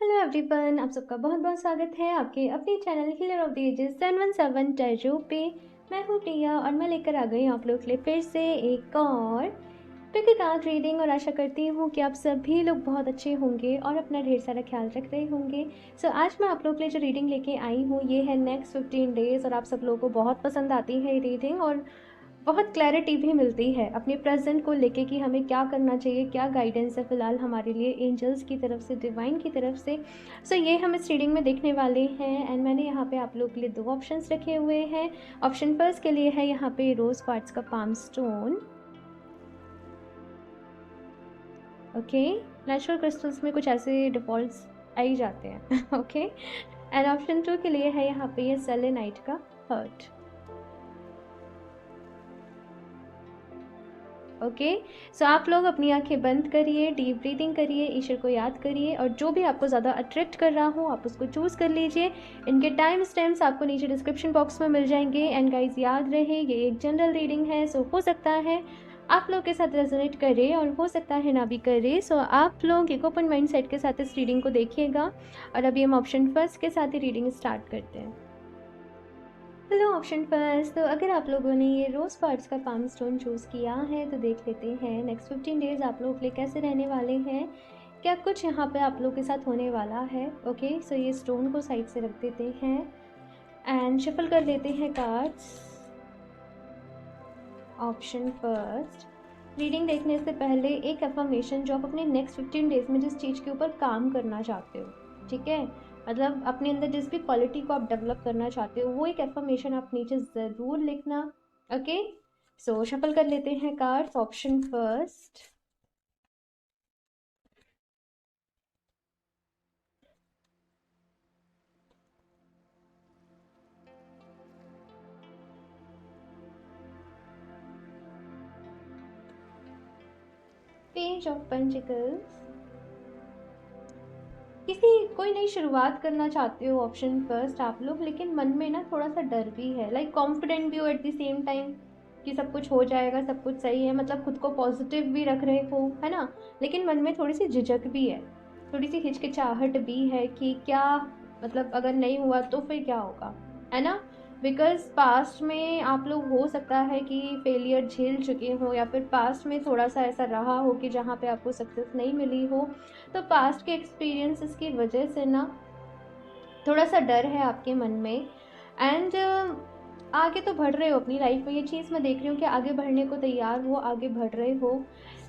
Hello everyone, आप सबका बहुत बहुत स्वागत है आपके अपने channel healer of the ages 717 tarot पे। मैं हूँ प्रिया और मैं लेकर आ गई हूँ आप लोग के लिए फिर से एक और पिक अ कार्ड रीडिंग। और आशा करती हूँ कि आप सभी लोग बहुत अच्छे होंगे और अपना ढेर सारा ख्याल रख रहे होंगे। सो आज मैं आप लोग के लिए जो रीडिंग लेके आई हूँ ये है नेक्स्ट 15 डेज़, और आप सब लोगों को बहुत पसंद आती है ये रीडिंग और बहुत क्लैरिटी भी मिलती है अपने प्रेजेंट को लेके कि हमें क्या करना चाहिए, क्या गाइडेंस है फ़िलहाल हमारे लिए एंजल्स की तरफ से, डिवाइन की तरफ से। सो ये हम इस रीडिंग में देखने वाले हैं। एंड मैंने यहाँ पे आप लोग के लिए 2 ऑप्शंस रखे हुए हैं। ऑप्शन फर्स्ट के लिए है यहाँ पे रोज़ क्वार्ट्ज का palm stone. Okay, natural crystals में कुछ ऐसे डिफ़ॉल्ट्स आ ही जाते हैं। ओके, एंड ऑप्शन 2 के लिए है यहाँ पे ये सेलेनाइट का हर्ट। ओके, सो आप लोग अपनी आंखें बंद करिए, डीप ब्रीदिंग करिए, ईश्वर को याद करिए और जो भी आपको ज़्यादा अट्रैक्ट कर रहा हो आप उसको चूज़ कर लीजिए। इनके टाइम स्टैम्प्स आपको नीचे डिस्क्रिप्शन बॉक्स में मिल जाएंगे। एंड गाइज याद रहे ये एक जनरल रीडिंग है, सो हो सकता है आप लोग के साथ रेजोनेट करे और हो सकता है ना भी करे। सो आप लोग एक ओपन माइंड सेट के साथ इस रीडिंग को देखिएगा। और अभी हम ऑप्शन फर्स्ट के साथ ही रीडिंग स्टार्ट करते हैं। हेलो ऑप्शन फर्स्ट, तो अगर आप लोगों ने ये रोज़ क्वार्ट्ज का पाम स्टोन चूज़ किया है तो देख लेते हैं नेक्स्ट 15 डेज़ आप लोगों के लिए कैसे रहने वाले हैं, क्या कुछ यहाँ पे आप लोग के साथ होने वाला है। ओके, सो ये स्टोन को साइड से रख देते हैं एंड शफल कर लेते हैं कार्ड्स। ऑप्शन फर्स्ट, रीडिंग देखने से पहले एक अफर्मेशन जो आप अपने नेक्स्ट 15 डेज़ में जिस चीज़ के ऊपर काम करना चाहते हो, ठीक है, मतलब अपने अंदर जिस भी क्वालिटी को आप डेवलप करना चाहते हो वो एक एफर्मेशन आप नीचे ज़रूर लिखना। ओके, सो शफल कर लेते हैं cards. Option first, page of pentacles. कोई नई शुरुआत करना चाहते हो ऑप्शन फर्स्ट आप लोग, लेकिन मन में ना थोड़ा सा डर भी है, लाइक कॉन्फिडेंट भी हो एट द सेम टाइम कि सब कुछ हो जाएगा, सब कुछ सही है, मतलब खुद को पॉजिटिव भी रख रहे हो, है ना, लेकिन मन में थोड़ी सी झिझक भी है, थोड़ी सी हिचकिचाहट भी है कि क्या, मतलब अगर नहीं हुआ तो फिर क्या होगा, है ना। बिकॉज पास्ट में आप लोग हो सकता है कि फेलियर झेल चुके हो या फिर पास्ट में थोड़ा सा ऐसा रहा हो कि जहाँ पे आपको सक्सेस नहीं मिली हो। तो पास्ट के एक्सपीरियंसेस की वजह से ना थोड़ा सा डर है आपके मन में। एंड आगे तो बढ़ रहे हो अपनी लाइफ में, ये चीज़ मैं देख रही हूँ कि आगे बढ़ने को तैयार हो, आगे बढ़ रहे हो,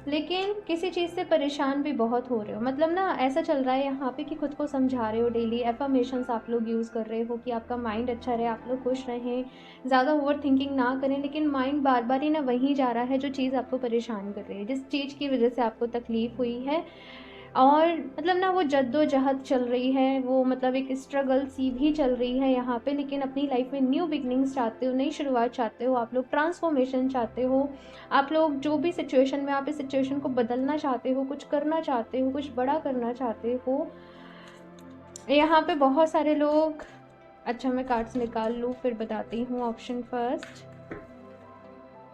लेकिन किसी चीज़ से परेशान भी बहुत हो रहे हो। मतलब ना ऐसा चल रहा है यहाँ पे कि खुद को समझा रहे हो, डेली एफर्मेशंस आप लोग यूज़ कर रहे हो कि आपका माइंड अच्छा रहे, आप लोग खुश रहें, ज़्यादा ओवर थिंकिंग ना करें, लेकिन माइंड बार बार ही ना वहीं जा रहा है जो चीज़ आपको परेशान कर रही है, जिस चीज़ की वजह से आपको तकलीफ़ हुई है। और मतलब ना वो जद्दोजहद चल रही है, वो मतलब एक स्ट्रगल सी भी चल रही है यहाँ पे, लेकिन अपनी लाइफ में न्यू बिगनिंग्स चाहते हो, नई शुरुआत चाहते हो, आप लोग ट्रांसफॉर्मेशन चाहते हो, आप लोग जो भी सिचुएशन में आप इस सिचुएशन को बदलना चाहते हो, कुछ करना चाहते हो, कुछ बड़ा करना चाहते हो। यहाँ पे बहुत सारे लोग, अच्छा मैं कार्ड्स निकाल लूँ फिर बताती हूँ। ऑप्शन फर्स्ट,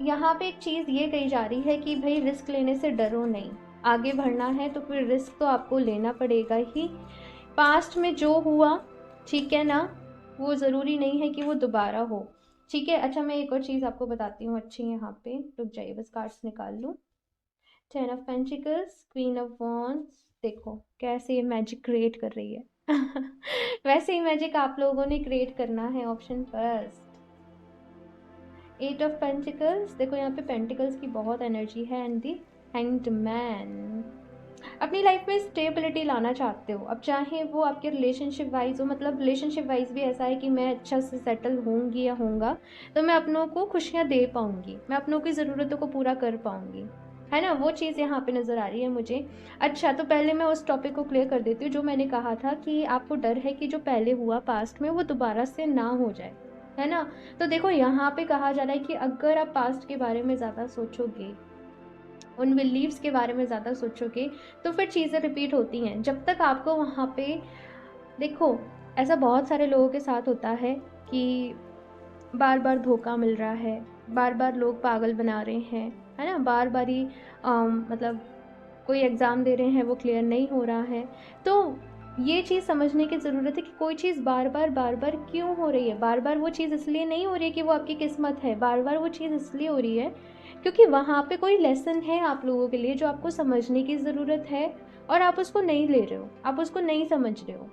यहाँ पे एक चीज़ ये कही जा रही है कि भाई रिस्क लेने से डरो नहीं, आगे बढ़ना है तो फिर रिस्क तो आपको लेना पड़ेगा ही। पास्ट में जो हुआ, ठीक है ना, वो ज़रूरी नहीं है कि वो दोबारा हो, ठीक है। अच्छा मैं एक और चीज़ आपको बताती हूँ अच्छी, यहाँ पे रुक जाइए बस कार्ड्स निकाल लूँ। 10 of pentacles, queen of wands, देखो कैसे ये मैजिक क्रिएट कर रही है। वैसे ही मैजिक आप लोगों ने क्रिएट करना है। ऑप्शन फर्स्ट, 8 ऑफ पेंटिकल्स, देखो यहाँ पे पेंटिकल्स की बहुत एनर्जी है। एंड दी हैंग्ड मैन, अपनी लाइफ में स्टेबिलिटी लाना चाहते हो, अब चाहे वो आपके रिलेशनशिप वाइज हो, मतलब रिलेशनशिप वाइज भी ऐसा है कि मैं अच्छा से सेटल होंगी या होऊंगा तो मैं अपनों को खुशियाँ दे पाऊंगी, मैं अपनों की ज़रूरतों को पूरा कर पाऊंगी, है ना, वो चीज़ यहाँ पे नज़र आ रही है मुझे। अच्छा तो पहले मैं उस टॉपिक को क्लियर कर देती हूँ जो मैंने कहा था कि आपको डर है कि जो पहले हुआ पास्ट में वो दोबारा से ना हो जाए, है ना। तो देखो यहाँ पे कहा जा रहा है कि अगर आप पास्ट के बारे में ज़्यादा सोचोगे, उन बिलीव्स के बारे में ज़्यादा सोचोगे तो फिर चीज़ें रिपीट होती हैं। जब तक आपको वहाँ पे, देखो ऐसा बहुत सारे लोगों के साथ होता है कि बार बार धोखा मिल रहा है, बार बार लोग पागल बना रहे हैं, है ना, बार बार ही मतलब कोई एग्ज़ाम दे रहे हैं वो क्लियर नहीं हो रहा है। तो ये चीज़ समझने की ज़रूरत है कि कोई चीज़ बार बार क्यों हो रही है। बार बार वो चीज़ इसलिए नहीं हो रही है कि वो आपकी किस्मत है, बार बार वो चीज़ इसलिए हो रही है क्योंकि वहाँ पे कोई लेसन है आप लोगों के लिए जो आपको समझने की ज़रूरत है, और आप उसको नहीं ले रहे हो, आप उसको नहीं समझ रहे हो,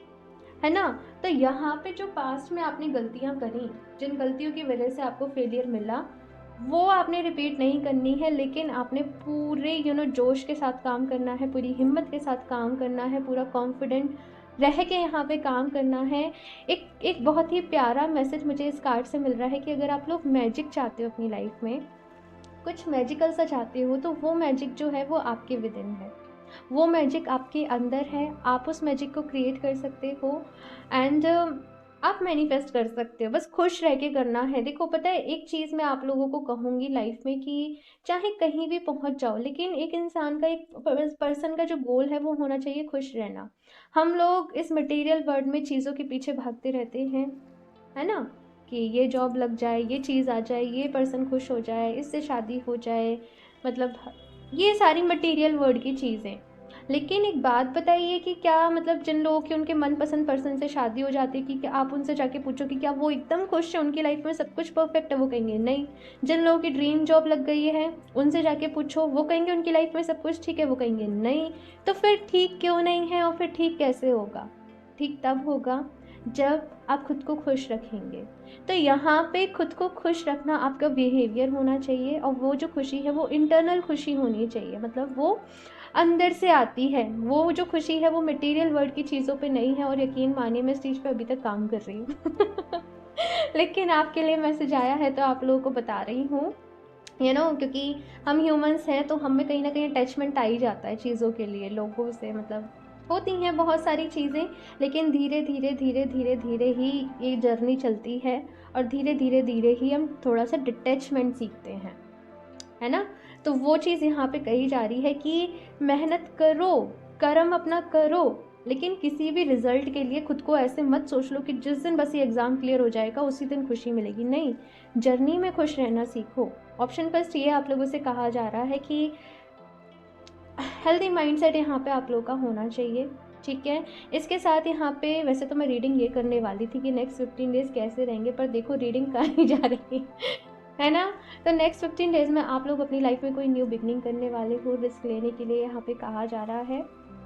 है ना। तो यहाँ पे जो पास्ट में आपने गलतियाँ करी, जिन गलतियों की वजह से आपको फेलियर मिला, वो आपने रिपीट नहीं करनी है, लेकिन आपने पूरे जोश के साथ काम करना है, पूरी हिम्मत के साथ काम करना है, पूरा कॉन्फिडेंट रह के यहाँ पे काम करना है। एक एक बहुत ही प्यारा मैसेज मुझे इस कार्ड से मिल रहा है कि अगर आप लोग मैजिक चाहते हो अपनी लाइफ में, कुछ मैजिकल सा चाहते हो, तो वो मैजिक जो है वो आपके विद इन है, वो मैजिक आपके अंदर है, आप उस मैजिक को क्रिएट कर सकते हो। एंड आप मैनिफेस्ट कर सकते हो, बस खुश रह के करना है। देखो पता है, एक चीज़ मैं आप लोगों को कहूँगी लाइफ में कि चाहे कहीं भी पहुँच जाओ, लेकिन एक इंसान का, एक पर्सन का जो गोल है वो होना चाहिए खुश रहना। हम लोग इस मटेरियल वर्ल्ड में चीज़ों के पीछे भागते रहते हैं, है ना, कि ये जॉब लग जाए, ये चीज़ आ जाए, ये पर्सन खुश हो जाए, इससे शादी हो जाए, मतलब ये सारी मटेरियल वर्ल्ड की चीज़ें। लेकिन एक बात बताइए कि क्या मतलब जिन लोगों की उनके मनपसंद पर्सन से शादी हो जाती है, कि क्या आप उनसे जाके पूछो कि क्या वो एकदम खुश है, उनकी लाइफ में सब कुछ परफेक्ट है, वो कहेंगे नहीं। जिन लोगों की ड्रीम जॉब लग गई है, उनसे जाके पूछो, वो कहेंगे उनकी लाइफ में सब कुछ ठीक है, वो कहेंगे नहीं। तो फिर ठीक क्यों नहीं है, और फिर ठीक कैसे होगा? ठीक तब होगा जब आप खुद को खुश रखेंगे। तो यहाँ पे खुद को खुश रखना आपका बिहेवियर होना चाहिए, और वो जो खुशी है वो इंटरनल खुशी होनी चाहिए, मतलब वो अंदर से आती है। वो जो खुशी है वो मटेरियल वर्ल्ड की चीज़ों पे नहीं है, और यकीन मानिए मैं इस चीज़ पे अभी तक काम कर रही हूँ लेकिन आपके लिए मैसेज आया है तो आप लोगों को बता रही हूँ, क्योंकि हम ह्यूमंस हैं, तो हम में कहीं ना कहीं अटैचमेंट आ ही जाता है चीज़ों के लिए, लोगों से, मतलब होती हैं बहुत सारी चीज़ें। लेकिन धीरे धीरे धीरे धीरे धीरे ही ये जर्नी चलती है, और धीरे धीरे धीरे ही हम थोड़ा सा डिटैचमेंट सीखते हैं, है ना। तो वो चीज़ यहाँ पे कही जा रही है कि मेहनत करो, कर्म अपना करो, लेकिन किसी भी रिजल्ट के लिए खुद को ऐसे मत सोच लो कि जिस दिन बस ये एग्ज़ाम क्लियर हो जाएगा उसी दिन खुशी मिलेगी, नहीं। जर्नी में खुश रहना सीखो। ऑप्शन फर्स्ट ये आप लोगों से कहा जा रहा है कि हेल्दी माइंडसेट यहाँ पे आप लोगों का होना चाहिए, ठीक है। इसके साथ यहाँ पे वैसे तो मैं रीडिंग ये करने वाली थी कि नेक्स्ट 15 डेज़ कैसे रहेंगे, पर देखो रीडिंग कहाँ जा रही है ना। तो नेक्स्ट 15 डेज़ में आप लोग अपनी लाइफ में कोई न्यू बिगनिंग करने वाले हो, रिस्क लेने के लिए यहाँ पे कहा जा रहा है।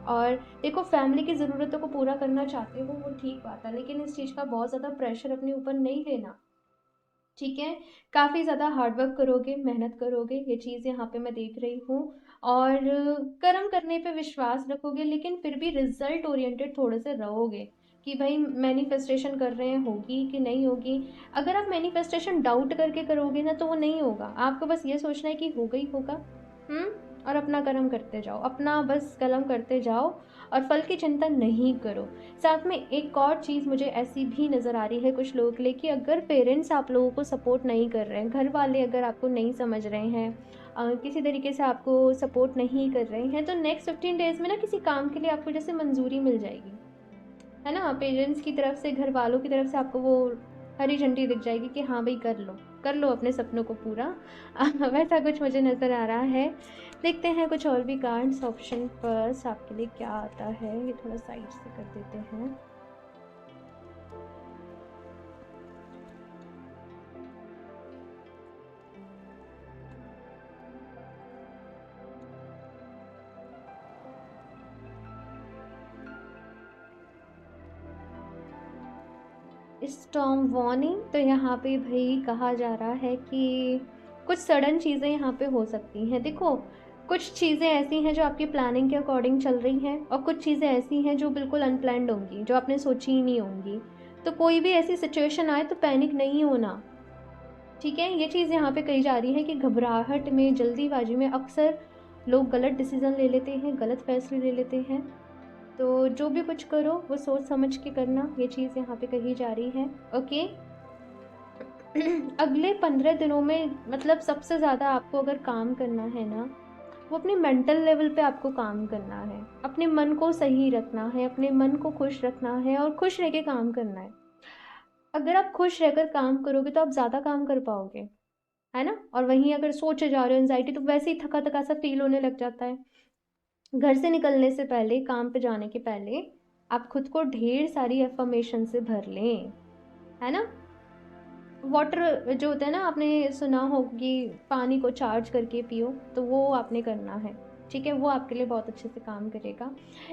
और देखो, फैमिली की ज़रूरतों को पूरा करना चाहते हो वो ठीक बात है, लेकिन इस चीज़ का बहुत ज़्यादा प्रेशर अपने ऊपर नहीं लेना, ठीक है। काफ़ी ज़्यादा हार्ड वर्क करोगे, मेहनत करोगे, ये चीज़ यहाँ पे मैं देख रही हूँ। और कर्म करने पे विश्वास रखोगे, लेकिन फिर भी रिजल्ट ओरिएंटेड थोड़े से रहोगे कि भाई मैनिफेस्टेशन कर रहे हैं, होगी कि नहीं होगी। अगर आप मैनिफेस्टेशन डाउट करके करोगे ना तो वो नहीं होगा, आपको बस ये सोचना है कि होगा ही होगा। हम्म। और अपना कर्म करते जाओ, अपना बस कर्म करते जाओ, और फल की चिंता नहीं करो। साथ में एक और चीज़ मुझे ऐसी भी नज़र आ रही है कुछ लोगों के लिए कि अगर पेरेंट्स आप लोगों को सपोर्ट नहीं कर रहे हैं, घर वाले अगर आपको नहीं समझ रहे हैं, किसी तरीके से आपको सपोर्ट नहीं कर रहे हैं, तो नेक्स्ट 15 डेज़ में ना किसी काम के लिए आपको जैसे मंजूरी मिल जाएगी, है ना। पेरेंट्स की तरफ से, घर वालों की तरफ से आपको वो हरी झंडी दिख जाएगी कि हाँ भाई कर लो अपने सपनों को पूरा वैसा कुछ मुझे नज़र आ रहा है। देखते हैं कुछ और भी कार्ड्स। ऑप्शन फर्स्ट आपके लिए क्या आता है, ये थोड़ा साइड से कर देते हैं। स्टॉर्म वार्निंग, तो यहाँ पे भाई कहा जा रहा है कि कुछ सडन चीज़ें यहाँ पे हो सकती हैं। देखो, कुछ चीज़ें ऐसी हैं जो आपकी प्लानिंग के अकॉर्डिंग चल रही हैं, और कुछ चीज़ें ऐसी हैं जो बिल्कुल अनप्लान्ड होंगी, जो आपने सोची ही नहीं होंगी। तो कोई भी ऐसी सिचुएशन आए तो पैनिक नहीं होना, ठीक है। ये चीज़ यहाँ पे कही जा रही है कि घबराहट में, जल्दीबाजी में अक्सर लोग गलत डिसीज़न ले लेते हैं, गलत फैसले ले लेते हैं। तो जो भी कुछ करो वो सोच समझ के करना, ये चीज़ यहाँ पे कही जा रही है, ओके। अगले 15 दिनों में मतलब सबसे ज़्यादा आपको अगर काम करना है ना, वो अपनी मेंटल लेवल पे आपको काम करना है, अपने मन को सही रखना है, अपने मन को खुश रखना है, और खुश रह के काम करना है। अगर आप खुश रहकर काम करोगे तो आप ज़्यादा काम कर पाओगे, है ना। और वहीं अगर सोचे जा रहे हो एनजाइटी, तो वैसे ही थका थका सा फील होने लग जाता है। घर से निकलने से पहले, काम पे जाने के पहले आप खुद को ढेर सारी एफर्मेशन से भर लें, है ना। वाटर जो होता है ना, आपने सुना हो कि पानी को चार्ज करके पियो, तो वो आपने करना है, ठीक है। वो आपके लिए बहुत अच्छे से काम करेगा।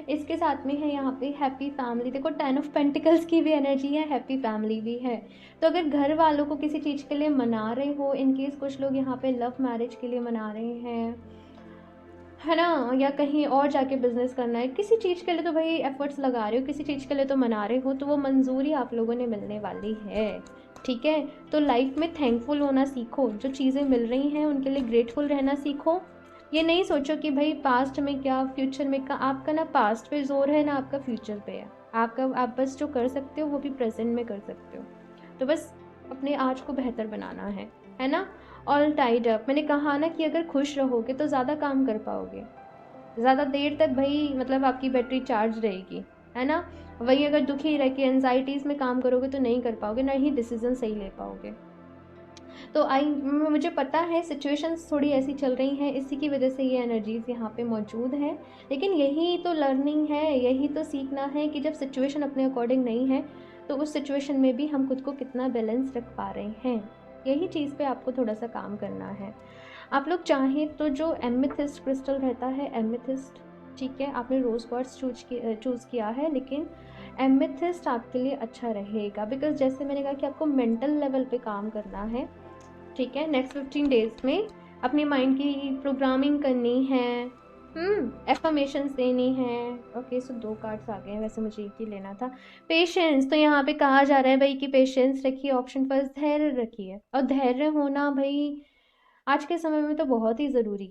इसके साथ में है यहाँ पे हैप्पी फैमिली। देखो 10 ऑफ पेंटिकल्स की भी एनर्जी है, हैप्पी फैमिली भी है। तो अगर घर वालों को किसी चीज़ के लिए मना रहे हो, इनकेस कुछ लोग यहाँ पे लव मैरिज के लिए मना रहे हैं, है ना, या कहीं और जाके बिजनेस करना है, किसी चीज़ के लिए तो भाई एफर्ट्स लगा रहे हो, किसी चीज़ के लिए तो मना रहे हो, तो वो मंजूरी आप लोगों ने मिलने वाली है, ठीक है। तो लाइफ में थैंकफुल होना सीखो, जो चीज़ें मिल रही हैं उनके लिए ग्रेटफुल रहना सीखो। ये नहीं सोचो कि भाई पास्ट में क्या, फ्यूचर में क्या। आपका ना पास्ट पे जोर है, ना आपका फ्यूचर पे है। आपका, आप बस जो कर सकते हो वो भी प्रेजेंट में कर सकते हो। तो बस अपने आज को बेहतर बनाना है ना। ऑल टाइड अप, मैंने कहा ना कि अगर खुश रहोगे तो ज़्यादा काम कर पाओगे, ज़्यादा देर तक भाई मतलब आपकी बैटरी चार्ज रहेगी, है ना। वही अगर दुखी रह के एनजाइटीज़ में काम करोगे तो नहीं कर पाओगे, ना ही डिसीजन सही ले पाओगे। तो मुझे पता है सिचुएशंस थोड़ी ऐसी चल रही हैं, इसी की वजह से ये एनर्जीज़ यहाँ पे मौजूद हैं। लेकिन यही तो लर्निंग है, यही तो सीखना है कि जब सिचुएशन अपने अकॉर्डिंग नहीं है तो उस सिचुएशन में भी हम खुद को कितना बैलेंस रख पा रहे हैं। यही चीज़ पे आपको थोड़ा सा काम करना है। आप लोग चाहें तो जो एमेथिस्ट क्रिस्टल रहता है, एमेथिस्ट, ठीक है, आपने रोज़ क्वार्ट्ज चूज़ किया है, लेकिन एमेथिस्ट आपके लिए अच्छा रहेगा। बिकॉज जैसे मैंने कहा कि आपको मेंटल लेवल पे काम करना है, ठीक है। नेक्स्ट 15 डेज में अपनी माइंड की प्रोग्रामिंग करनी है, एफर्मेशंस देनी है। ओके, सो 2 कार्ड्स आ गए हैं, वैसे मुझे एक ही लेना था। पेशेंस, तो यहाँ पे कहा जा रहा है भाई कि पेशेंस रखिए, ऑप्शन फर्स्ट धैर्य रखिए। और धैर्य होना भाई आज के समय में तो बहुत ही ज़रूरी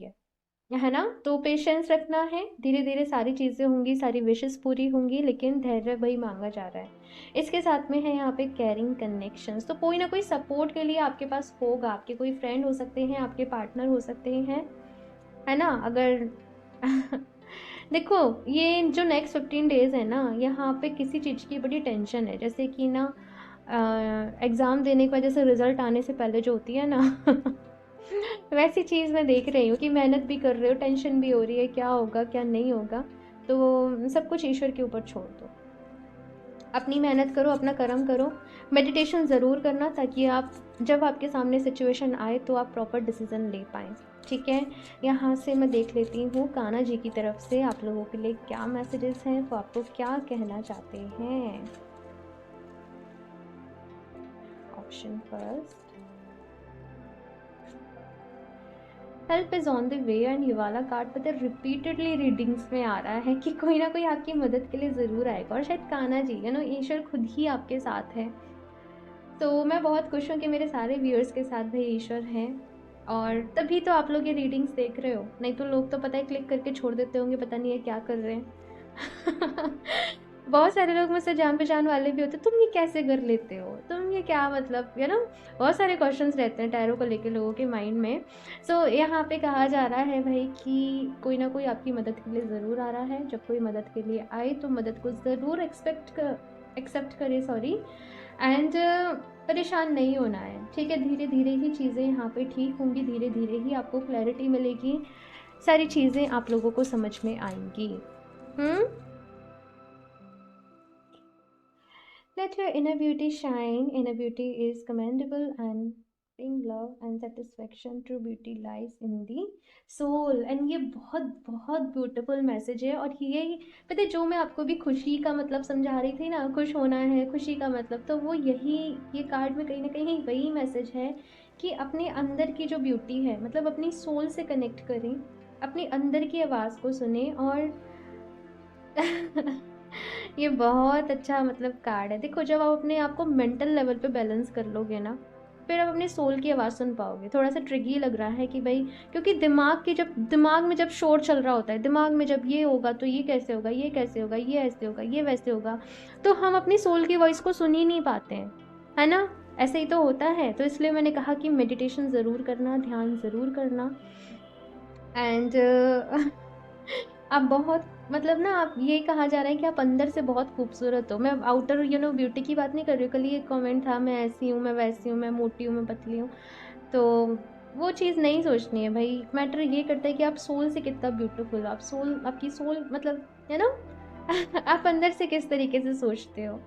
है ना। तो पेशेंस रखना है, धीरे धीरे सारी चीज़ें होंगी, सारी विशेस पूरी होंगी, लेकिन धैर्य वही मांगा जा रहा है। इसके साथ में है यहाँ पे कैरिंग कनेक्शंस, तो कोई ना कोई सपोर्ट के लिए आपके पास होगा। आपके कोई फ्रेंड हो सकते हैं, आपके पार्टनर हो सकते हैं, है ना। अगर देखो ये जो नेक्स्ट 15 डेज है ना, यहाँ पे किसी चीज़ की बड़ी टेंशन है, जैसे कि ना एग्ज़ाम देने की वजह से रिजल्ट आने से पहले जो होती है ना वैसी चीज़ मैं देख रही हूँ कि मेहनत भी कर रहे हो, टेंशन भी हो रही है, क्या होगा क्या नहीं होगा। तो सब कुछ ईश्वर के ऊपर छोड़ दो, अपनी मेहनत करो, अपना कर्म करो। मेडिटेशन ज़रूर करना, ताकि आप जब आपके सामने सिचुएशन आए तो आप प्रॉपर डिसीज़न ले पाएँ, ठीक है। यहाँ से मैं देख लेती हूँ कान्हा जी की तरफ से आप लोगों के लिए क्या मैसेजेस हैं, वो आपको क्या कहना चाहते हैं। Option first, help is on the way. And ये वाला कार्ड पता है रिपीटेडली रीडिंग्स में आ रहा है कि कोई ना कोई आपकी मदद के लिए ज़रूर आएगा, और शायद कान्हा जी, ईश्वर खुद ही आपके साथ है। तो मैं बहुत खुश हूँ कि मेरे सारे व्यूअर्स के साथ भाई ईश्वर हैं, और तभी तो आप लोग ये रीडिंग्स देख रहे हो। नहीं तो लोग तो पता है क्लिक करके छोड़ देते होंगे, पता नहीं है क्या कर रहे हैं बहुत सारे लोग मुझसे जान पहचान वाले भी होते, तुम ये कैसे कर लेते हो, तुम ये क्या मतलब, बहुत सारे क्वेश्चंस रहते हैं टैरो को लेके लोगों के माइंड में। सो यहाँ पे कहा जा रहा है भाई कि कोई ना कोई आपकी मदद के लिए ज़रूर आ रहा है। जब कोई मदद के लिए आए तो मदद को ज़रूर एक्सेप्ट करे, सॉरी। एंड परेशान नहीं होना है, ठीक है। धीरे धीरे ही चीज़ें यहाँ पे ठीक होंगी, धीरे धीरे ही आपको क्लैरिटी मिलेगी, सारी चीज़ें आप लोगों को समझ में आएंगी। Let your inner beauty shine. Inner beauty is commendable and being love and satisfaction. True beauty lies in the soul. And ये बहुत बहुत ब्यूटीफुल मैसेज है। और ये पता है, जो मैं आपको भी खुशी का मतलब समझा रही थी ना, खुश होना है, खुशी का मतलब, तो वो यही, ये कार्ड में कहीं ना कहीं वही मैसेज है कि अपने अंदर की जो ब्यूटी है, मतलब अपनी सोल से कनेक्ट करें, अपनी अंदर की आवाज़ को सुने। और ये बहुत अच्छा मतलब कार्ड है। देखो जब आप अपने आप को मेंटल लेवल पे बैलेंस कर लोगे ना, फिर आप अपने सोल की आवाज़ सुन पाओगे। थोड़ा सा ट्रिकी लग रहा है कि भाई, क्योंकि दिमाग में जब शोर चल रहा होता है, दिमाग में जब ये होगा तो ये कैसे होगा, ये कैसे होगा, ये ऐसे होगा, ये वैसे होगा, तो हम अपनी सोल की वॉइस को सुन ही नहीं पाते हैं, है ना। ऐसे ही तो होता है। तो इसलिए मैंने कहा कि मेडिटेशन ज़रूर करना, ध्यान ज़रूर करना। एंड आप बहुत मतलब ना, आप ये कहा जा रहा है कि आप अंदर से बहुत खूबसूरत हो। मैं आउटर ब्यूटी की बात नहीं कर रही हूँ। कल ही एक कमेंट था, मैं ऐसी हूँ, मैं वैसी हूँ, मैं मोटी हूँ, मैं पतली हूँ। तो वो चीज़ नहीं सोचनी है भाई। मैटर ये करता है कि आप सोल से कितना ब्यूटीफुल हो। आप सोल, आपकी सोल मतलब, है ना, आप अंदर से किस तरीके से सोचते हो।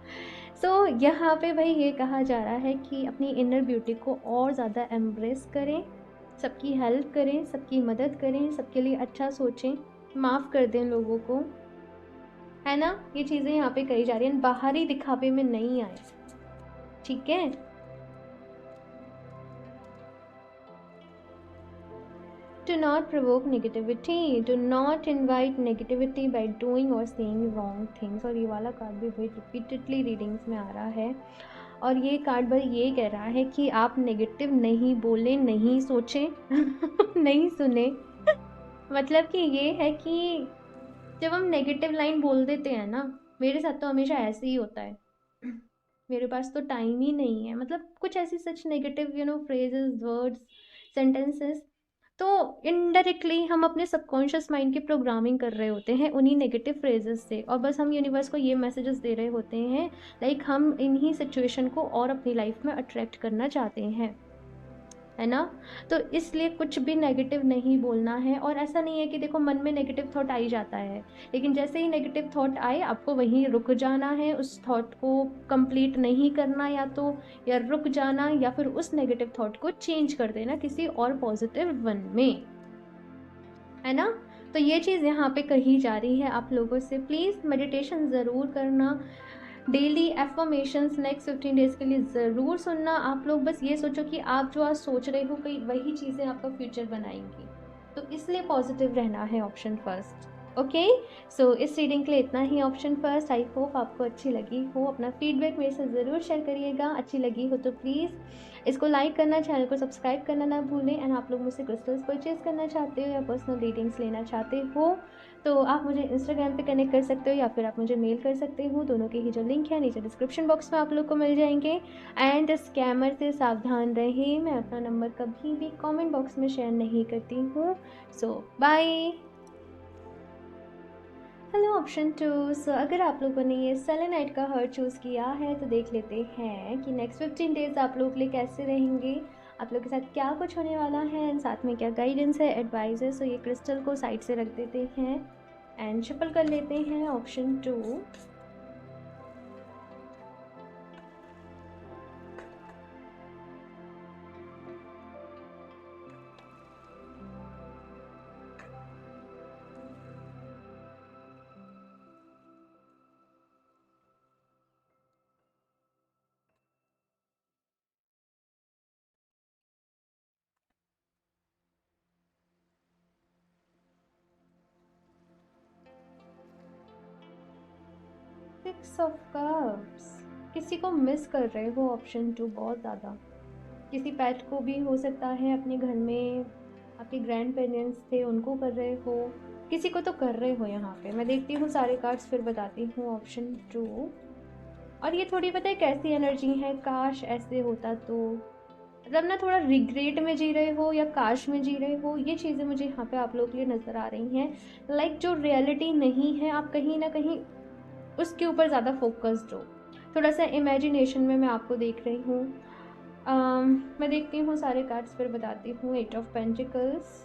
सो यहाँ पे भाई ये कहा जा रहा है कि अपनी इनर ब्यूटी को और ज़्यादा एम्ब्रेस करें, सबकी हेल्प करें, सबकी मदद करें, सबके लिए अच्छा सोचें, माफ़ कर दें लोगों को, है ना। ये चीज़ें यहाँ पे कही जा रही हैं, बाहरी दिखावे में नहीं आए, ठीक है। Do not provoke negativity. Do not invite negativity by doing or saying wrong things. और ये वाला कार्ड भी भाई रिपीटेडली रीडिंग्स में आ रहा है, और ये कार्ड भाई ये कह रहा है कि आप नेगेटिव नहीं बोलें, नहीं सोचें, नहीं सुने। मतलब कि ये है कि जब हम नेगेटिव लाइन बोल देते हैं ना, मेरे साथ तो हमेशा ऐसे ही होता है, मेरे पास तो टाइम ही नहीं है, मतलब कुछ ऐसी सच नेगेटिव फ्रेजेस, वर्ड्स, सेंटेंसेस, तो इनडायरेक्टली हम अपने सबकॉन्शियस माइंड की प्रोग्रामिंग कर रहे होते हैं उन्हीं नेगेटिव फ्रेजेस से, और बस हम यूनिवर्स को ये मैसेजेस दे रहे होते हैं, लाइक हम इन्हीं सिचुएशन को और अपनी लाइफ में अट्रैक्ट करना चाहते हैं, है ना। तो इसलिए कुछ भी नेगेटिव नहीं बोलना है, और ऐसा नहीं है कि देखो मन में नेगेटिव थॉट आ ही जाता है, लेकिन जैसे ही नेगेटिव थॉट आए आपको वहीं रुक जाना है, उस थॉट को कंप्लीट नहीं करना, या रुक जाना, या फिर उस नेगेटिव थॉट को चेंज कर देना किसी और पॉजिटिव वन में, है ना। तो ये चीज़ यहाँ पे कही जा रही है आप लोगों से, प्लीज़ मेडिटेशन ज़रूर करना, डेली एफर्मेशंस नेक्स्ट 15 डेज़ के लिए ज़रूर सुनना। आप लोग बस ये सोचो कि आप जो आज सोच रहे हो कई वही चीज़ें आपका फ्यूचर बनाएंगी, तो इसलिए पॉजिटिव रहना है, ऑप्शन फर्स्ट। ओके, सो इस रीडिंग के लिए इतना ही, ऑप्शन फर्स्ट। आई होप आपको अच्छी लगी हो, अपना फीडबैक मेरे से ज़रूर शेयर करिएगा, अच्छी लगी हो तो प्लीज़ इसको लाइक करना, चैनल को सब्सक्राइब करना ना भूलें। एंड आप लोग मुझसे क्रिस्टल्स परचेज करना चाहते हो या पर्सनल रीडिंग्स लेना चाहते हो तो आप मुझे इंस्टाग्राम पे कनेक्ट कर सकते हो, या फिर आप मुझे मेल कर सकते हो, दोनों के ही जो लिंक है नीचे डिस्क्रिप्शन बॉक्स में आप लोग को मिल जाएंगे। एंड स्कैमर से सावधान रहें, मैं अपना नंबर कभी भी कमेंट बॉक्स में शेयर नहीं करती हूँ। सो बाय। Hello option 2। सो अगर आप लोगों ने ये सेलेनाइट का हर्ट चूज़ किया है तो देख लेते हैं कि नेक्स्ट 15 डेज आप लोग के लिए कैसे रहेंगे, आप लोग के साथ क्या कुछ होने वाला है, एंड साथ में क्या गाइडेंस है, एडवाइस है। सो ये क्रिस्टल को साइड से रख देते हैं एंड शफल कर लेते हैं ऑप्शन 2। 6 ऑफ कप्स, किसी को मिस कर रहे हो ऑप्शन 2 बहुत ज़्यादा, किसी पेट को भी हो सकता है, अपने घर में आपके ग्रैंड पेरेंट्स थे उनको कर रहे हो, किसी को तो कर रहे हो। यहाँ पे मैं देखती हूँ सारे कार्ड्स फिर बताती हूँ ऑप्शन 2। और ये थोड़ी पता है कैसी एनर्जी है, काश ऐसे होता तो, मतलब ना थोड़ा रिग्रेट में जी रहे हो या काश में जी रहे हो, ये चीज़ें मुझे यहाँ पे आप लोगों के लिए नज़र आ रही हैं। लाइक जो रियलिटी नहीं है आप कहीं ना कहीं उसके ऊपर ज़्यादा फोकस्ड हो, थोड़ा सा इमेजिनेशन में मैं आपको देख रही हूँ। मैं देखती हूँ सारे कार्ड्स फिर बताती हूँ। 8 ऑफ पेंटिकल्स,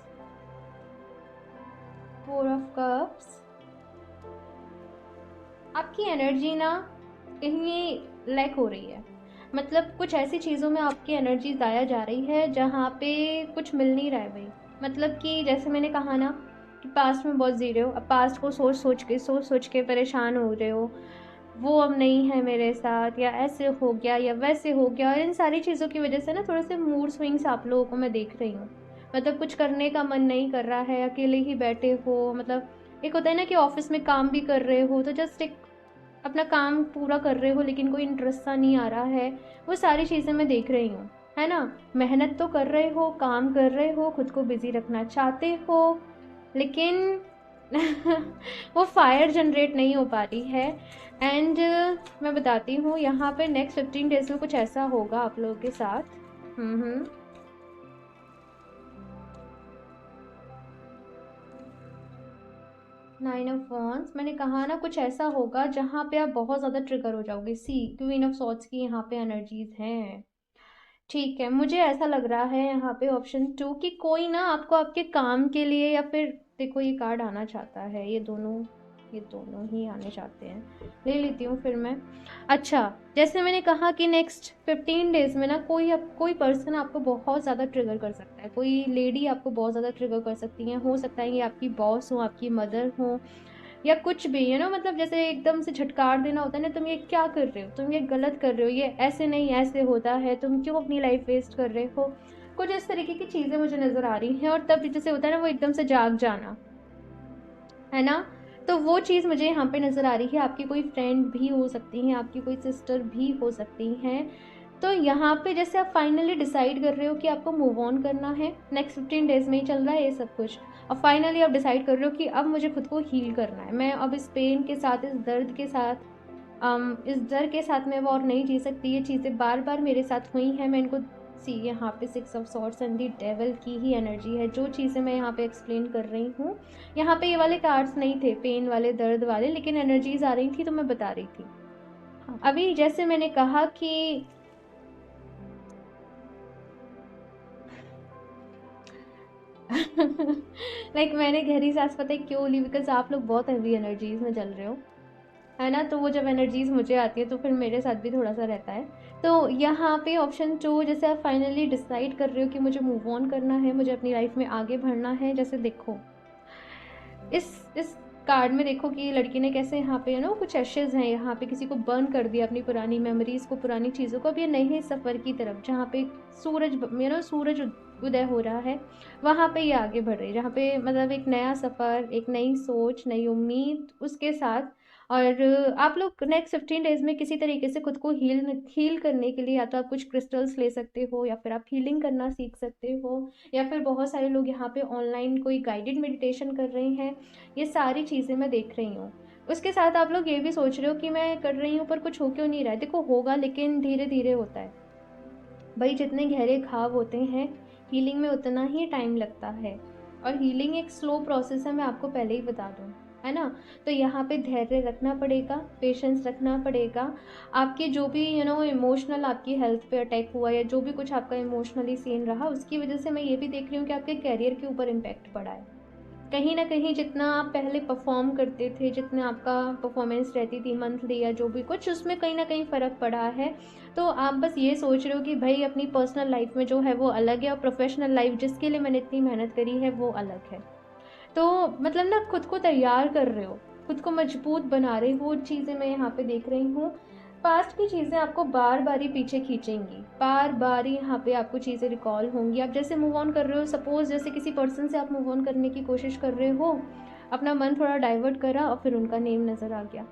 4 ऑफ कप्स, आपकी एनर्जी ना कहीं लैक हो रही है, मतलब कुछ ऐसी चीज़ों में आपकी एनर्जी ज़ाया जा रही है जहाँ पे कुछ मिल नहीं रहा है भाई। मतलब कि जैसे मैंने कहा ना कि पास्ट में बहुत जी रहे हो, अब पास्ट को सोच सोच के परेशान हो रहे हो, वो अब नहीं है मेरे साथ, या ऐसे हो गया या वैसे हो गया, और इन सारी चीज़ों की वजह से ना थोड़े से मूड स्विंग्स आप लोगों को मैं देख रही हूँ। मतलब कुछ करने का मन नहीं कर रहा है, अकेले ही बैठे हो, मतलब एक होता है ना कि ऑफिस में काम भी कर रहे हो तो जस्ट एक अपना काम पूरा कर रहे हो लेकिन कोई इंटरेस्ट सा नहीं आ रहा है, वो सारी चीज़ें मैं देख रही हूँ, है ना। मेहनत तो कर रहे हो, काम कर रहे हो, खुद को बिजी रखना चाहते हो, लेकिन वो फायर जनरेट नहीं हो पा रही है। एंड मैं बताती हूँ यहाँ पे नेक्स्ट 15 डेज में कुछ ऐसा होगा आप लोगों के साथ। 9 ऑफ वॉन्ड्स, मैंने कहा ना कुछ ऐसा होगा जहाँ पे आप बहुत ज़्यादा ट्रिगर हो जाओगे। सी क्वीन ऑफ सॉर्ड्स की यहाँ पे एनर्जीज हैं, ठीक है। मुझे ऐसा लग रहा है यहाँ पे ऑप्शन 2 कि कोई ना आपको आपके काम के लिए, या फिर देखो ये कार्ड आना चाहता है, ये दोनों ये दोनों ही आने चाहते हैं, ले लेती हूँ फिर मैं। अच्छा, जैसे मैंने कहा कि नेक्स्ट 15 डेज़ में ना कोई पर्सन आपको बहुत ज़्यादा ट्रिगर कर सकता है, कोई लेडी आपको बहुत ज़्यादा ट्रिगर कर सकती है। हो सकता है ये आपकी बॉस हो, आपकी मदर हो, या कुछ भी, है ना, मतलब जैसे एकदम से झटकार देना होता है ना, तुम ये क्या कर रहे हो, तुम ये गलत कर रहे हो, ये ऐसे नहीं ऐसे होता है, तुम क्यों अपनी लाइफ वेस्ट कर रहे हो, कुछ इस तरीके की चीज़ें मुझे नज़र आ रही हैं। और तब जैसे होता है ना वो एकदम से जाग जाना, है ना, तो वो चीज़ मुझे यहाँ पे नज़र आ रही है। आपकी कोई फ्रेंड भी हो सकती हैं, आपकी कोई सिस्टर भी हो सकती हैं। तो यहाँ पे जैसे आप फाइनली डिसाइड कर रहे हो कि आपको मूव ऑन करना है, नेक्स्ट 15 डेज़ में ही चल रहा है ये सब कुछ, और फाइनली आप डिसाइड कर रहे हो कि अब मुझे खुद को हील करना है, मैं अब इस पेन के साथ, इस दर्द के साथ, इस डर के साथ मैं वो और नहीं जी सकती। ये चीज़ें बार बार मेरे साथ हुई हैं, मैं इनको सी, यहाँ पे 6 of swords and the devil की ही एनर्जी है जो चीज़ें मैं यहाँ पे एक्सप्लेन कर रही हूँ। यहाँ पे ये वाले कार्ड्स नहीं थे, पेन वाले, दर्द वाले, लेकिन एनर्जीज आ रही थी तो मैं बता रही थी। हाँ, अभी जैसे मैंने कहा कि लाइक मैंने गहरी सांस पता है क्यों ली, बिकॉज आप लोग बहुत हैवी एनर्जीज में चल रहे हो, है ना, तो वो जब एनर्जीज मुझे आती है तो फिर मेरे साथ भी थोड़ा सा रहता है। तो यहाँ पे ऑप्शन 2, जैसे आप फाइनली डिसाइड कर रहे हो कि मुझे मूव ऑन करना है, मुझे अपनी लाइफ में आगे बढ़ना है। जैसे देखो इस कार्ड में देखो कि लड़की ने कैसे यहाँ पे कुछ एशेज हैं, यहाँ पे किसी को बर्न कर दिया, अपनी पुरानी मेमोरीज को, पुरानी चीज़ों को। अब ये नए सफ़र की तरफ, जहाँ पे सूरज उदय हो रहा है, वहाँ पे ये आगे बढ़ रही है, जहाँ पे मतलब एक नया सफ़र, एक नई सोच, नई उम्मीद उसके साथ। और आप लोग नेक्स्ट 15 डेज़ में किसी तरीके से खुद को हील करने के लिए या तो आप कुछ क्रिस्टल्स ले सकते हो, या फिर आप हीलिंग करना सीख सकते हो, या फिर बहुत सारे लोग यहाँ पे ऑनलाइन कोई गाइडेड मेडिटेशन कर रहे हैं। ये सारी चीज़ें मैं देख रही हूँ। उसके साथ आप लोग ये भी सोच रहे हो कि मैं कर रही हूँ पर कुछ हो क्यों नहीं रहा है। देखो होगा, लेकिन धीरे धीरे होता है भाई। जितने गहरे घाव होते हैं, हीलिंग में उतना ही टाइम लगता है, और हीलिंग एक स्लो प्रोसेस है, मैं आपको पहले ही बता दूँ, है ना। तो यहाँ पे धैर्य रखना पड़ेगा, पेशेंस रखना पड़ेगा। आपके जो भी इमोशनल आपकी हेल्थ पे अटैक हुआ, या जो भी कुछ आपका इमोशनली सीन रहा, उसकी वजह से मैं ये भी देख रही हूँ कि आपके करियर के ऊपर इम्पैक्ट पड़ा है। कहीं न कहीं जितना आप पहले परफ़ॉर्म करते थे, जितना आपका परफ़ॉर्मेंस रहती थी मंथली या जो भी कुछ, उसमें कहीं न कहीं फ़र्क पड़ा है। तो आप बस ये सोच रहे हो कि भई अपनी पर्सनल लाइफ़ में जो है वो अलग है, और प्रोफ़ेशनल लाइफ़ जिसके लिए मैंने इतनी मेहनत करी है वो अलग है। तो मतलब ना खुद को तैयार कर रहे हो, खुद को मजबूत बना रहे हो, वो चीज़ें मैं यहाँ पे देख रही हूँ। पास्ट की चीज़ें आपको बार बार ही पीछे खींचेंगी, बार बार ही यहाँ पे आपको चीज़ें रिकॉल होंगी। आप जैसे मूव ऑन कर रहे हो, सपोज जैसे किसी पर्सन से आप मूव ऑन करने की कोशिश कर रहे हो, अपना मन थोड़ा डाइवर्ट करा और फिर उनका नेम नज़र आ गया,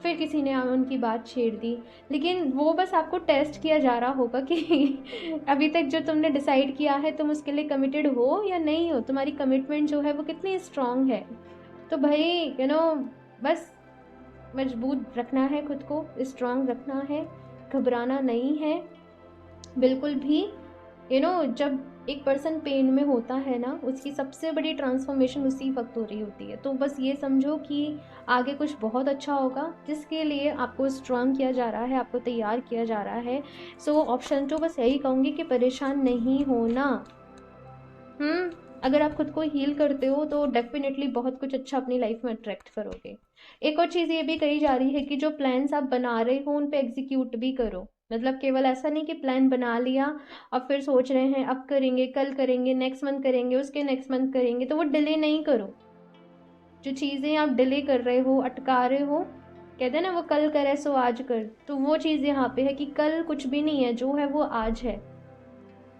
फिर किसी ने उनकी बात छेड़ दी। लेकिन वो बस आपको टेस्ट किया जा रहा होगा कि अभी तक जो तुमने डिसाइड किया है तुम उसके लिए कमिटेड हो या नहीं हो, तुम्हारी कमिटमेंट जो है वो कितनी स्ट्रांग है। तो भाई बस मजबूत रखना है, खुद को स्ट्रांग रखना है, घबराना नहीं है बिल्कुल भी। जब एक पर्सन पेन में होता है ना, उसकी सबसे बड़ी ट्रांसफॉर्मेशन उसी वक्त हो रही होती है। तो बस ये समझो कि आगे कुछ बहुत अच्छा होगा, जिसके लिए आपको स्ट्रांग किया जा रहा है, आपको तैयार किया जा रहा है। सो ऑप्शन 2 बस यही कहूँगी कि परेशान नहीं होना। अगर आप खुद को हील करते हो तो डेफिनेटली बहुत कुछ अच्छा अपनी लाइफ में अट्रैक्ट करोगे। एक और चीज़ ये भी कही जा रही है कि जो प्लान्स आप बना रहे हो उन पे एग्जीक्यूट भी करो। मतलब केवल ऐसा नहीं कि प्लान बना लिया और फिर सोच रहे हैं अब करेंगे, कल करेंगे, नेक्स्ट मंथ करेंगे, उसके नेक्स्ट मंथ करेंगे, तो वो डिले नहीं करो। जो चीज़ें आप डिले कर रहे हो, अटका रहे हो, कहते हैं ना वो कल करे सो आज कर, तो वो चीज़ यहाँ पे है कि कल कुछ भी नहीं है, जो है वो आज है।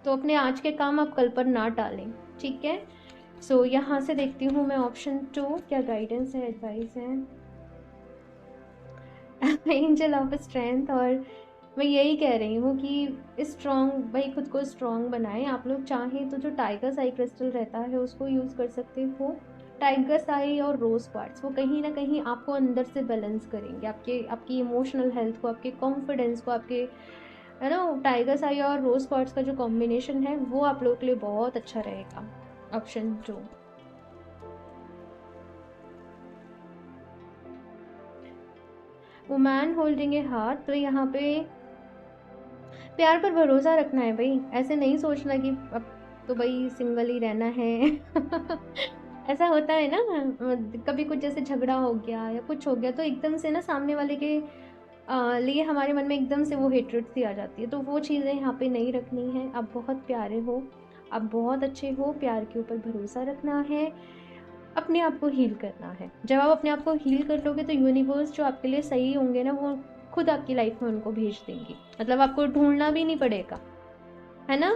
तो अपने आज के काम आप कल पर ना टालें, ठीक है। सो यहाँ से देखती हूँ मैं ऑप्शन 2 क्या गाइडेंस है, एडवाइस है। Angel of strength. और मैं यही कह रही हूँ कि स्ट्रॉन्ग भाई, खुद को स्ट्रॉन्ग बनाएं। आप लोग चाहें तो जो टाइगर साई क्रिस्टल रहता है उसको यूज़ कर सकते हो। टाइगर साई और रोज़ क्वार्ट्स वो कहीं ना कहीं आपको अंदर से बैलेंस करेंगे, आपकी इमोशनल हेल्थ को, आपके कॉन्फिडेंस को, आपके, है ना। टाइगर साई और रोज़ क्वार्ट्स का जो कॉम्बिनेशन है वो आप लोगों के लिए बहुत अच्छा रहेगा। Option 2। Woman holding a heart, तो यहाँ पे प्यार पर भरोसा रखना है भाई। ऐसे नहीं सोचना कि अब तो भाई सिंगल ही रहना है। ऐसा होता है ना, कभी कुछ जैसे झगड़ा हो गया या कुछ हो गया तो एकदम से ना सामने वाले के लिए हमारे मन में एकदम से वो हेट्रेड सी आ जाती है। तो वो चीज़ें यहाँ पे नहीं रखनी है। आप बहुत प्यारे हो, आप बहुत अच्छे हो, प्यार के ऊपर भरोसा रखना है, अपने आप को हील करना है। जब आप अपने आप को हील कर लोगे तो यूनिवर्स जो आपके लिए सही होंगे ना वो खुद आपकी लाइफ में उनको भेज देंगी। मतलब आपको ढूंढना भी नहीं पड़ेगा, है ना?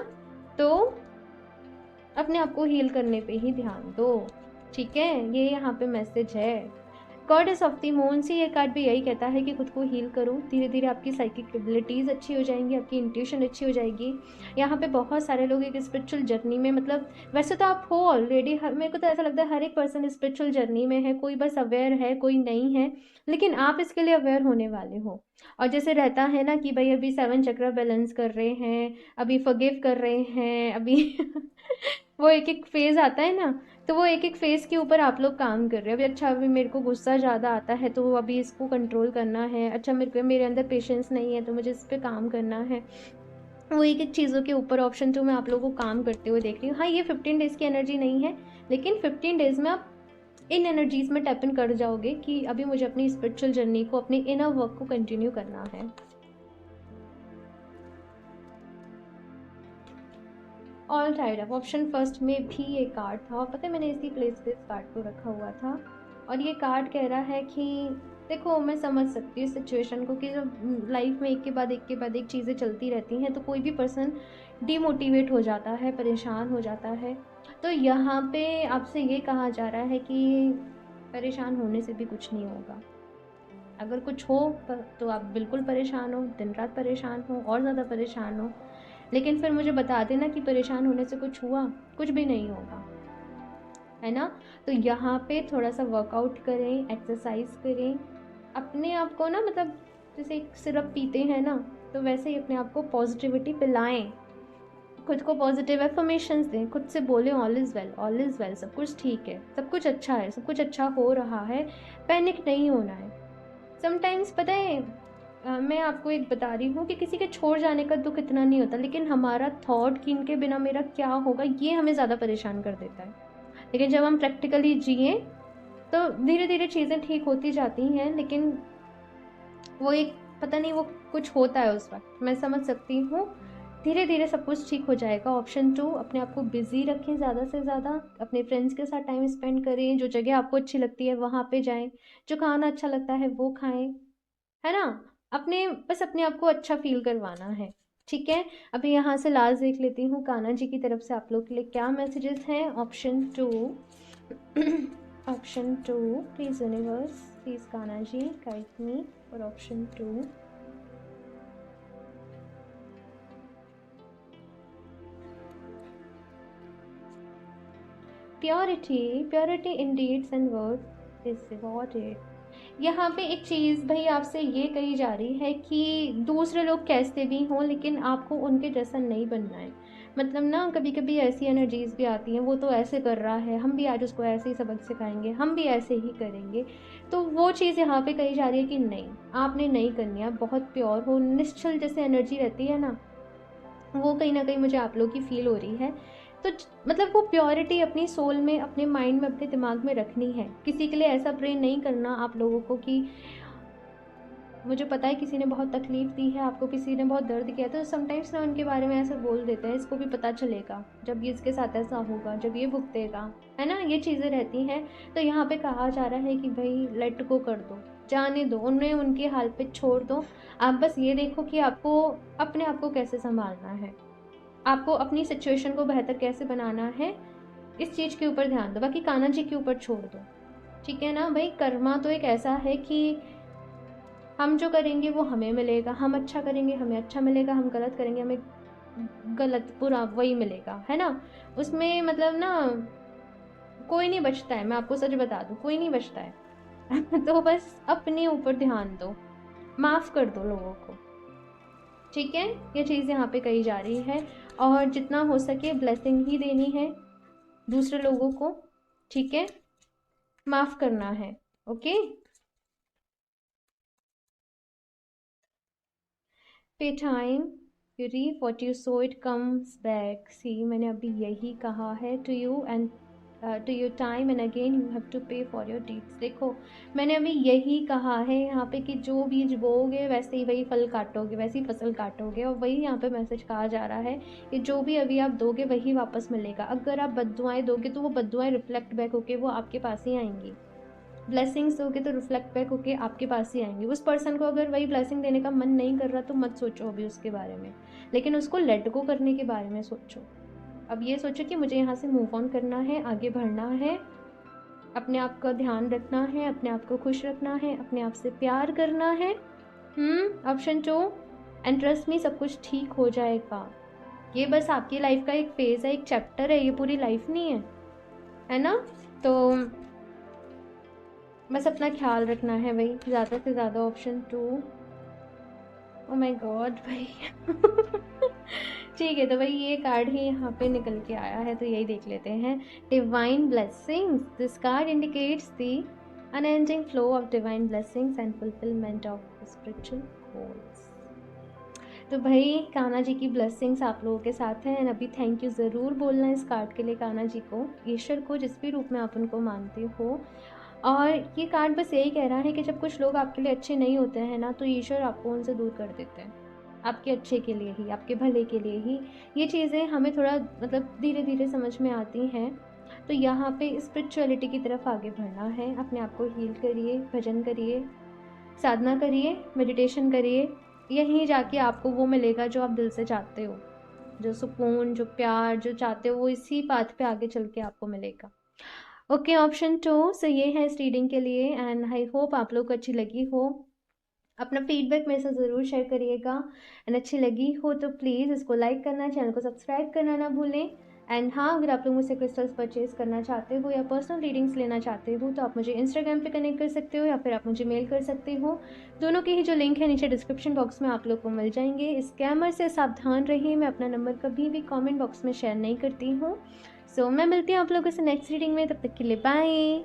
तो अपने आप को हील करने पे ही ध्यान दो, ठीक है? ये यहाँ पे मैसेज है। गॉडेस ऑफ द मून से ये कार्ड भी यही कहता है कि खुद को हील करो। धीरे धीरे आपकी साइकिक एबिलिटीज़ अच्छी हो जाएंगी, आपकी इंट्यूशन अच्छी हो जाएगी। यहाँ पे बहुत सारे लोग एक स्पिरिचुअल जर्नी में, मतलब वैसे तो आप हो ऑलरेडी, मेरे को तो ऐसा लगता है हर एक पर्सन स्पिरिचुअल जर्नी में है, कोई बस अवेयर है कोई नहीं है, लेकिन आप इसके लिए अवेयर होने वाले हो। और जैसे रहता है ना कि भाई अभी 7 चक्र बैलेंस कर रहे हैं, अभी फॉरगिव कर रहे हैं, अभी वो एक एक फेज आता है ना, तो वो एक एक फेज के ऊपर आप लोग काम कर रहे हो। अभी अच्छा, अभी मेरे को गुस्सा ज़्यादा आता है तो अभी इसको कंट्रोल करना है। अच्छा, मेरे अंदर पेशेंस नहीं है तो मुझे इस पर काम करना है। वो एक एक चीज़ों के ऊपर ऑप्शन तो मैं आप लोगों को काम करते हुए देख रही हूँ। हाँ, ये 15 डेज़ की एनर्जी नहीं है, लेकिन 15 डेज़ में आप इन एनर्जीज में टैप इन कर जाओगे कि अभी मुझे अपनी स्पिरिचुअल जर्नी को, अपनी इनर वर्क को कंटिन्यू करना है। All tied up option first में भी ये कार्ड था, और पता है मैंने इसी प्लेस पे इस कार्ड को रखा हुआ था। और ये कार्ड कह रहा है कि देखो, मैं समझ सकती हूँ सिचुएशन को कि जब लाइफ में एक के बाद एक के बाद एक चीज़ें चलती रहती हैं तो कोई भी पर्सन डीमोटिवेट हो जाता है, परेशान हो जाता है। तो यहाँ पे आपसे ये कहा जा रहा है कि परेशान होने से भी कुछ नहीं होगा। अगर कुछ हो तो आप बिल्कुल परेशान हो, दिन रात परेशान हो, और ज़्यादा परेशान हो, लेकिन फिर मुझे बता देना कि परेशान होने से कुछ हुआ, कुछ भी नहीं होगा, है ना? तो यहाँ पे थोड़ा सा वर्कआउट करें, एक्सरसाइज करें, अपने आप को ना, मतलब जैसे एक सिरप पीते हैं ना, तो वैसे ही अपने आप को पॉजिटिविटी पिलाएं, खुद को पॉजिटिव एफर्मेशंस दें, खुद से बोलें ऑल इज़ वेल, सब कुछ ठीक है, सब कुछ अच्छा है, सब कुछ अच्छा हो रहा है, पैनिक नहीं होना है। समटाइम्स पता है, मैं आपको एक बता रही हूँ कि किसी के छोड़ जाने का दुख इतना नहीं होता, लेकिन हमारा थॉट कि इनके बिना मेरा क्या होगा, ये हमें ज़्यादा परेशान कर देता है। लेकिन जब हम प्रैक्टिकली जिए तो धीरे धीरे चीज़ें ठीक होती जाती हैं, लेकिन वो एक, पता नहीं, वो कुछ होता है उस वक्त, मैं समझ सकती हूँ। धीरे धीरे सब कुछ ठीक हो जाएगा। ऑप्शन 2, अपने आप को बिजी रखें, ज़्यादा से ज़्यादा अपने फ्रेंड्स के साथ टाइम स्पेंड करें, जो जगह आपको अच्छी लगती है वहाँ पे जाएं, जो खाना अच्छा लगता है वो खाएं, है ना? बस अपने आप को अच्छा फील करवाना है, ठीक है? अभी यहाँ से लास्ट देख लेती हूँ कान्हा जी की तरफ से आप लोग के लिए क्या मैसेजेस हैं। Option 2 option 2, please universe, please Kanha ji guide me for option 2। Purity in deeds and words is rewarded. यहाँ पे एक चीज़ भाई आपसे ये कही जा रही है कि दूसरे लोग कैसे भी हों, लेकिन आपको उनके जैसा नहीं बनना है। मतलब ना, कभी कभी ऐसी एनर्जीज भी आती हैं, वो तो ऐसे कर रहा है, हम भी आज उसको ऐसे ही सबक सिखाएंगे, हम भी ऐसे ही करेंगे। तो वो चीज़ यहाँ पे कही जा रही है कि नहीं, आपने नहीं करनी है। आप बहुत प्योर हो, निश्चल जैसे एनर्जी रहती है ना, वो कहीं ना कहीं मुझे आप लोग की फील हो रही है। तो मतलब वो प्योरिटी अपनी सोल में, अपने माइंड में, अपने दिमाग में रखनी है। किसी के लिए ऐसा प्रे नहीं करना आप लोगों को कि मुझे पता है किसी ने बहुत तकलीफ दी है आपको, किसी ने बहुत दर्द किया, तो समटाइम्स ना उनके बारे में ऐसे बोल देते हैं, इसको भी पता चलेगा जब ये इसके साथ ऐसा होगा, जब ये भुगतेगा, है ना? ये चीज़ें रहती हैं। तो यहाँ पे कहा जा रहा है कि भाई लेट गो कर दो, जाने दो उन्हें, उनके हाल पे छोड़ दो। आप बस ये देखो कि आपको अपने आप को कैसे संभालना है, आपको अपनी सिचुएशन को बेहतर कैसे बनाना है, इस चीज़ के ऊपर ध्यान दो, बाकी कान्हा जी के ऊपर छोड़ दो, ठीक है ना भाई? कर्मा तो एक ऐसा है कि हम जो करेंगे वो हमें मिलेगा, हम अच्छा करेंगे हमें अच्छा मिलेगा, हम गलत करेंगे हमें गलत बुरा वही मिलेगा, है ना? उसमें मतलब ना कोई नहीं बचता है, मैं आपको सच बता दूं, कोई नहीं बचता है। तो बस अपने ऊपर ध्यान दो, माफ़ कर दो लोगों को, ठीक है? ये चीज़ यहाँ पे कही जा रही है। और जितना हो सके ब्लेसिंग ही देनी है दूसरे लोगों को, ठीक है? माफ़ करना है, okay? Pay time, you reap what you sow it comes back. See, मैंने अभी यही कहा है to you, and to your time and again you have to pay for your deeds. देखो मैंने अभी यही कहा है यहाँ पे कि जो बीज बोओगे वैसे ही वही फल काटोगे, वैसी फसल काटोगे, और वही यहाँ पे मैसेज कहा जा रहा है कि जो भी अभी आप दोगे वही वापस मिलेगा। अगर आप बद्दुआएं दोगे तो वो बद्दुआएं रिफ्लेक्ट बैक होके वो आपके पास ही आएंगी। ब्लेसिंग्स दोगे तो रिफ्लेक्ट बैक होके आपके पास ही आएंगी। उस पर्सन को अगर वही ब्लेसिंग देने का मन नहीं कर रहा तो मत सोचो अभी उसके बारे में, लेकिन उसको लेट गो करने के बारे में सोचो। अब ये सोचो कि मुझे यहाँ से मूव ऑन करना है, आगे बढ़ना है, अपने आप का ध्यान रखना है, अपने आप को खुश रखना है, अपने आप से प्यार करना है। ऑप्शन 2, एंड ट्रस्ट मी सब कुछ ठीक हो जाएगा। ये बस आपकी लाइफ का एक फेज़ है, एक चैप्टर है, ये पूरी लाइफ नहीं है ना। तो बस अपना ख्याल रखना है भाई, ज़्यादा से ज़्यादा। ऑप्शन 2, ओ माय गॉड भाई ठीक है, तो भाई ये कार्ड ही यहाँ पे निकल के आया है, तो यही देख लेते हैं। Divine blessings, this card indicates the unending flow of divine blessings and fulfilment of spiritual goals. तो भाई कान्हा जी की ब्लेसिंग्स आप लोगों के साथ हैं। एंड अभी थैंक यू ज़रूर बोलना इस कार्ड के लिए कान्हा जी को, ईश्वर को, जिस भी रूप में आप उनको मानते हो। और ये कार्ड बस यही कह रहा है कि जब कुछ लोग आपके लिए अच्छे नहीं होते हैं ना, तो ईश्वर आपको उनसे दूर कर देते हैं, आपके अच्छे के लिए ही, आपके भले के लिए ही। ये चीज़ें हमें थोड़ा मतलब धीरे धीरे समझ में आती हैं। तो यहाँ पे स्पिरिचुअलिटी की तरफ आगे बढ़ना है, अपने आप को हील करिए, भजन करिए, साधना करिए, मेडिटेशन करिए। यहीं जाके आपको वो मिलेगा जो आप दिल से चाहते हो, जो सुकून, जो प्यार, जो चाहते हो, वो इसी पाथ पे आगे चल के आपको मिलेगा। Okay, option 2। सो ये है इस रीडिंग के लिए, एंड आई होप आप लोग को अच्छी लगी हो। अपना फीडबैक मेरे साथ ज़रूर शेयर करिएगा। एंड अच्छी लगी हो तो प्लीज़ इसको लाइक करना, चैनल को सब्सक्राइब करना ना भूलें। एंड हाँ, अगर आप लोग मुझसे क्रिस्टल्स परचेज करना चाहते हो या पर्सनल रीडिंग्स लेना चाहते हो तो आप मुझे इंस्टाग्राम पे कनेक्ट कर सकते हो या फिर आप मुझे मेल कर सकते हो। दोनों के ही जो लिंक है नीचे डिस्क्रिप्शन बॉक्स में आप लोग को मिल जाएंगे। स्कैमर से सावधान रहिए, मैं अपना नंबर कभी भी कॉमेंट बॉक्स में शेयर नहीं करती हूँ। सो मैं मिलती हूँ आप लोगों से नेक्स्ट रीडिंग में, तब तक के लिए बाय।